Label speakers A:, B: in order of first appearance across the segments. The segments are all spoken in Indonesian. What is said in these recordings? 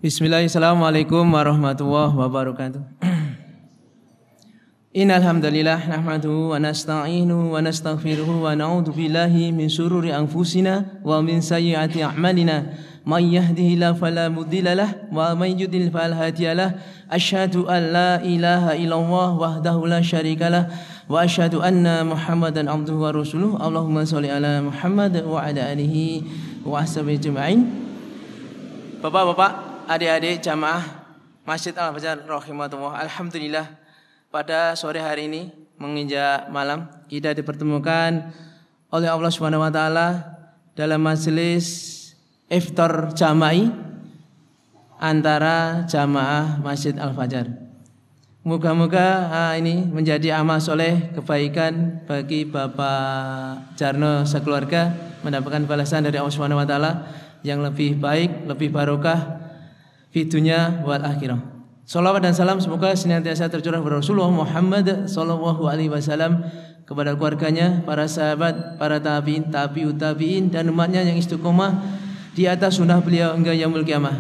A: Bismillahirrahmanirrahim. Assalamualaikum warahmatullahi wabarakatuh. Innal hamdalillah nahmaduhu wa nasta'inuhu wa nastaghfiruhu wa na'udzu billahi min shururi anfusina wa min sayyiati a'malina. May yahdihillahu fala mudilla lahu wa may yudlil fala hadiya lahu. Asyhadu an la ilaha illallah wahdahu la syarika lahu wa asyhadu anna Muhammadan abduhu wa rasuluh. Allahumma shalli ala Muhammad wa ala alihi wa ashabihi ajma'in. Bapak-bapak, adik-adik jamaah Masjid Al-Fajar rahimahullah, alhamdulillah pada sore hari ini menginjak malam kita dipertemukan oleh Allah Subhanahu wa taala dalam majelis iftar jama'i antara jamaah Masjid Al-Fajar. Moga-moga ini menjadi amal soleh kebaikan bagi Bapak Jarno sekeluarga, mendapatkan balasan dari Allah Subhanahu wa taala yang lebih baik, lebih barokah di dunia wal akhirah. Salawat dan salam semoga senantiasa tercurah kepada Rasulullah Muhammad sallallahu alaihi wasallam, kepada keluarganya, para sahabat, para tabi'in, tabi'ut tabi'in dan umatnya yang istiqomah di atas sunnah beliau hingga yaumul qiyamah.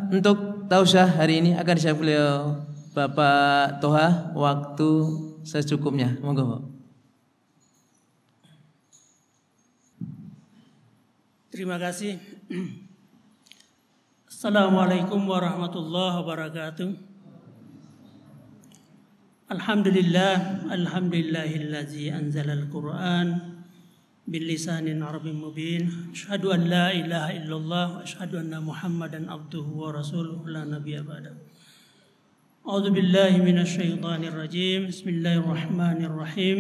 A: Untuk tausiah hari ini akan saya beliau Bapak Toha, waktu secukupnya. Monggo, Pak.
B: Terima kasih. Assalamualaikum warahmatullahi wabarakatuh. Alhamdulillah, alhamdulillahillazi anzalal Qur'an bil lisanin arabiyyin mubin. Asyhadu an la ilaha illallah wa asyhadu anna Muhammadan abduhu wa rasuluhu la nabiyya ba'dahu. A'udzu billahi minasy syaithanir rajim. Bismillahirrahmanirrahim.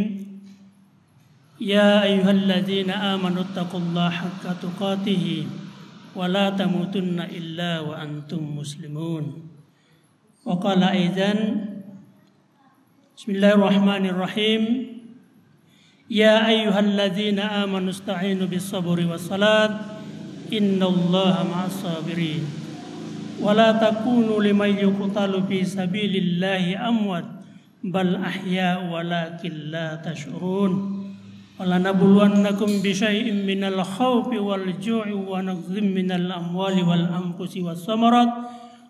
B: Ya ayyuhalladzina amanu taqullaha haqqa tuqatih wa la tamutunna illa wa antum muslimun. Wa qala aidan Bismillahirrahmanirrahim. Ya ayyuhalladzina amanu ista'inu bis sabri was salat innallaha ma'as sabirin. Wa la takunu liman yuqtalu fi sabilillahi amwat bal ahya walakin la tash'urun. وَلَنَبْلُوَنَّكُمْ بِشَيْءٍ مِّنَ الْخَوْفِ وَالْجُوعِ وَنَقْصٍ مِّنَ الْأَمْوَالِ وَالْأَنفُسِ وَالثَّمَرَاتِ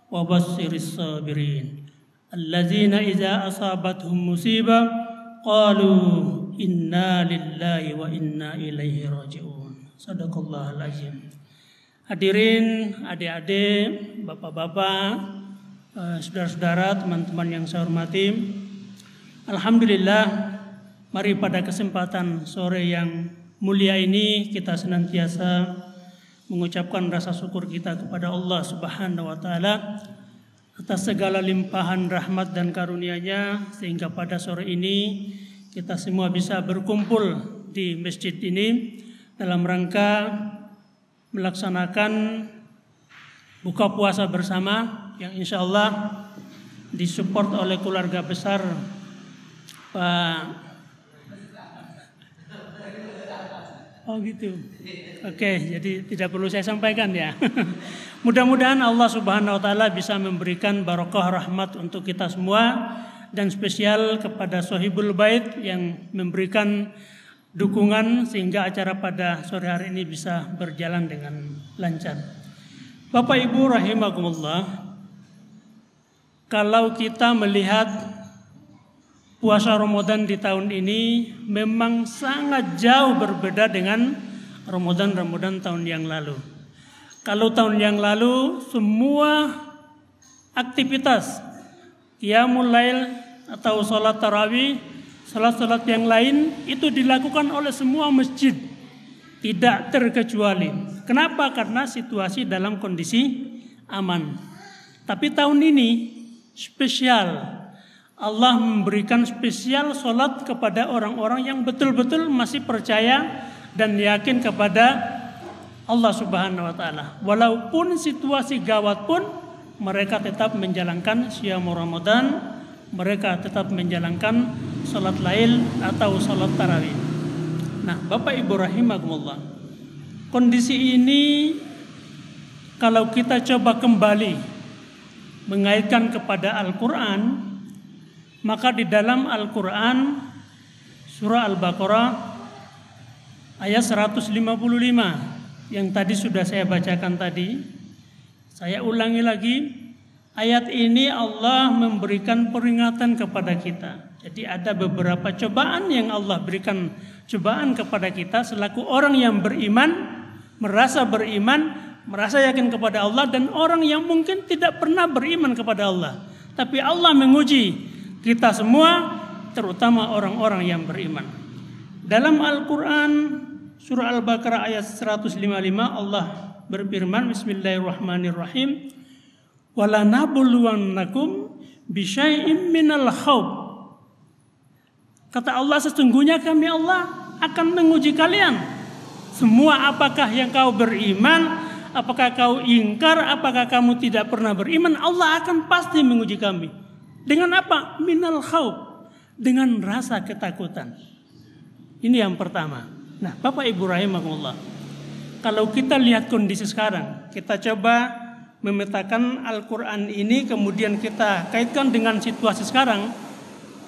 B: وَبَشِّرِ الصَّابِرِينَ الَّذِينَ إِذَا أَصَابَتْهُم مُّصِيبَةٌ قَالُوا إِنَّا لِلَّهِ وَإِنَّا إِلَيْهِ رَاجِعُونَ. Shadaqallahul azim. Hadirin, adik-adik, bapak-bapak, saudara-saudara, teman-teman yang saya hormati, alhamdulillah, mari pada kesempatan sore yang mulia ini kita senantiasa mengucapkan rasa syukur kita kepada Allah Subhanahu wa taala atas segala limpahan rahmat dan karunia-Nya, sehingga pada sore ini kita semua bisa berkumpul di masjid ini dalam rangka melaksanakan buka puasa bersama yang insya Allah disupport oleh keluarga besar Pak. Oh gitu. Oke, jadi tidak perlu saya sampaikan ya. Mudah-mudahan Allah Subhanahu wa taala bisa memberikan barokah rahmat untuk kita semua, dan spesial kepada Sohibul Bait yang memberikan dukungan sehingga acara pada sore hari ini bisa berjalan dengan lancar. Bapak Ibu rahimakumullah, kalau kita melihat puasa Ramadan di tahun ini memang sangat jauh berbeda dengan Ramadan tahun yang lalu. Kalau tahun yang lalu semua aktivitas qiyamul lail atau salat tarawih, salat-salat yang lain itu dilakukan oleh semua masjid, tidak terkecuali. Kenapa? Karena situasi dalam kondisi aman. Tapi tahun ini spesial. Allah memberikan spesial solat kepada orang-orang yang betul-betul masih percaya dan yakin kepada Allah Subhanahu wa taala. Walaupun situasi gawat pun mereka tetap menjalankan siyam Ramadan, mereka tetap menjalankan salat lail atau salat tarawih. Nah, Bapak Ibu rahimakumullah, kondisi ini kalau kita coba kembali mengaitkan kepada Al-Qur'an, maka di dalam Al-Quran surah Al-Baqarah ayat 155 yang tadi sudah saya bacakan tadi, Saya ulangi lagi, ayat ini Allah memberikan peringatan kepada kita. Jadi ada beberapa cobaan yang Allah berikan cobaan kepada kita selaku orang yang beriman, merasa yakin kepada Allah, dan orang yang mungkin tidak pernah beriman kepada Allah. Tapi Allah menguji kita semua, terutama orang-orang yang beriman. Dalam Al-Quran surah Al-Baqarah ayat 155 Allah berfirman, Bismillahirrahmanirrahim, walanabluwannakum bisyai'im minal khawf. Kata Allah, sesungguhnya kami Allah akan menguji kalian semua, apakah yang kau beriman, apakah kau ingkar, apakah kamu tidak pernah beriman, Allah akan pasti menguji kami. Dengan apa? Minal khawf, dengan rasa ketakutan. Ini yang pertama. Nah, Bapak Ibu rahimakumullah, kalau kita lihat kondisi sekarang, kita coba memetakan Al-Quran ini, kemudian kita kaitkan dengan situasi sekarang.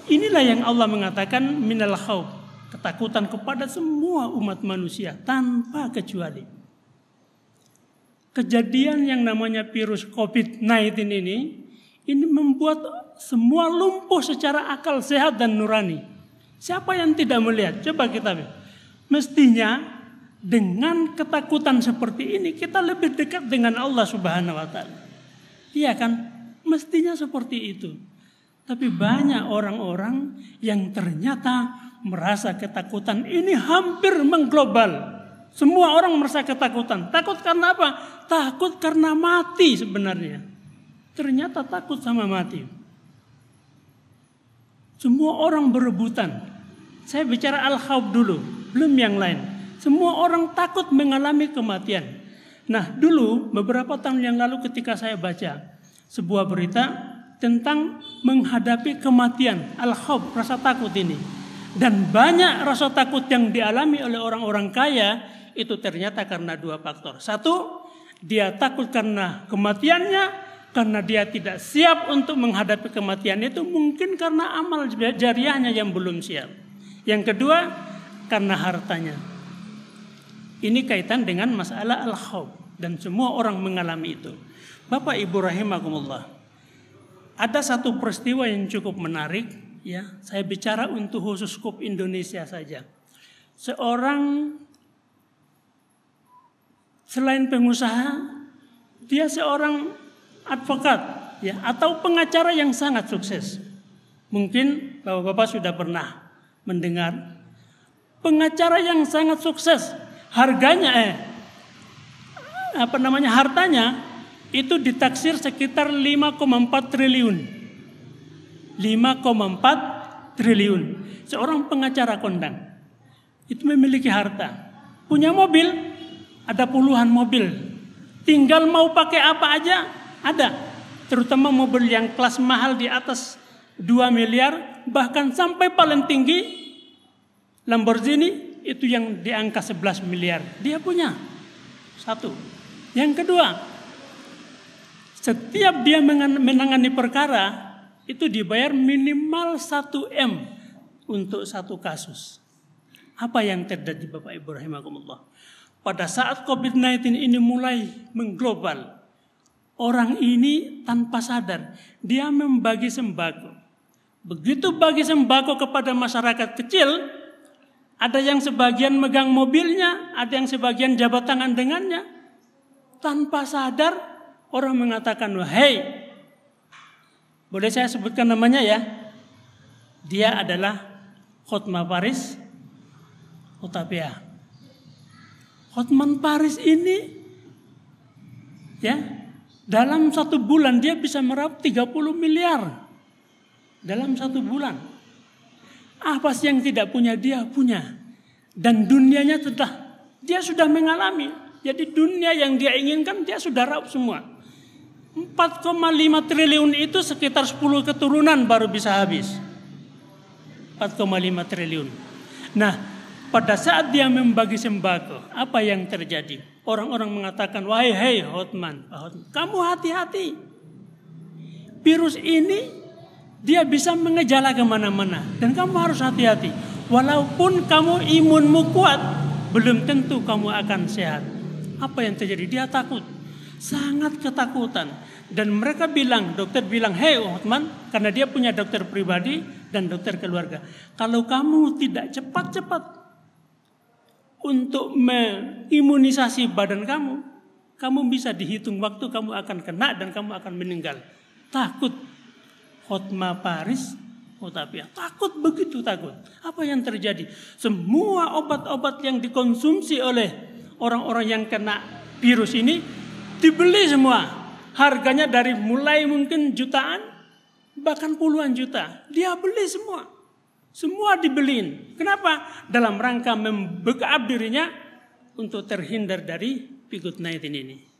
B: Inilah yang Allah mengatakan minal khawf, ketakutan kepada semua umat manusia tanpa kecuali. Kejadian yang namanya virus COVID-19 ini membuat semua lumpuh secara akal sehat dan nurani. Siapa yang tidak melihat? Coba kita lihat. Mestinya dengan ketakutan seperti ini kita lebih dekat dengan Allah Subhanahu wa taala. Iya kan? Mestinya seperti itu. Tapi banyak orang-orang yang ternyata merasa ketakutan ini hampir mengglobal. Semua orang merasa ketakutan. Takut karena apa? Takut karena mati sebenarnya. Ternyata takut sama mati. Semua orang berebutan. Saya bicara al-khawf dulu, belum yang lain. Semua orang takut mengalami kematian. Nah, dulu beberapa tahun yang lalu ketika saya baca sebuah berita tentang menghadapi kematian, al-khawf, rasa takut ini. Dan banyak rasa takut yang dialami oleh orang-orang kaya itu ternyata karena dua faktor. Satu, dia takut karena kematiannya, karena dia tidak siap untuk menghadapi kematian itu, mungkin karena amal jariahnya yang belum siap. Yang kedua, karena hartanya. Ini kaitan dengan masalah al-khawf, dan semua orang mengalami itu. Bapak Ibu rahimakumullah, ada satu peristiwa yang cukup menarik, ya. Saya bicara untuk khusus skup Indonesia saja. Seorang, selain pengusaha, dia seorang advokat, ya, atau pengacara yang sangat sukses. Mungkin Bapak-bapak sudah pernah mendengar pengacara yang sangat sukses. Hartanya itu ditaksir sekitar 5,4 triliun. 5,4 triliun. Seorang pengacara kondang itu memiliki harta. Punya mobil, ada puluhan mobil. Tinggal mau pakai apa aja ada. Terutama mobil yang kelas mahal di atas 2 miliar. Bahkan sampai paling tinggi Lamborghini itu yang di angka 11 miliar. Dia punya. Satu. Yang kedua, setiap dia menangani perkara itu dibayar minimal 1 M untuk satu kasus. Apa yang terjadi Bapak Ibu rahimakumullah? Pada saat COVID-19 ini mulai mengglobal, orang ini tanpa sadar dia membagi sembako. Begitu bagi sembako kepada masyarakat kecil, ada yang sebagian megang mobilnya, ada yang sebagian jabat tangan dengannya. Tanpa sadar orang mengatakan, "Hei, boleh saya sebutkan namanya ya?" Dia adalah Hotman Paris Hutapea. Hotman Paris ini, ya, dalam 1 bulan dia bisa meraup 30 miliar. Dalam 1 bulan. Apa sih yang tidak punya dia punya. Dan dunianya dia sudah mengalami. Jadi dunia yang dia inginkan dia sudah raup semua. 4,5 triliun itu sekitar 10 keturunan baru bisa habis. 4,5 triliun. Nah, pada saat dia membagi sembako, apa yang terjadi? Orang-orang mengatakan, "Wahai Hotman, kamu hati-hati. Virus ini dia bisa mengejala kemana-mana. Dan kamu harus hati-hati. Walaupun kamu imunmu kuat, belum tentu kamu akan sehat." Apa yang terjadi? Dia takut. sangat ketakutan. Dan mereka bilang, dokter bilang, "Hei Uthman," karena dia punya dokter pribadi dan dokter keluarga, "Kalau kamu tidak cepat-cepat untuk mengimunisasi badan kamu bisa dihitung waktu kamu akan kena dan kamu akan meninggal." Takut Hotma Paris Hutapea, takut, begitu takut. Apa yang terjadi? Semua obat-obat yang dikonsumsi oleh orang-orang yang kena virus ini dibeli semua. Harganya dari mulai mungkin jutaan, bahkan puluhan juta. Dia beli semua. Semua dibeliin. Kenapa? Dalam rangka membackup dirinya untuk terhindar dari COVID-19 ini.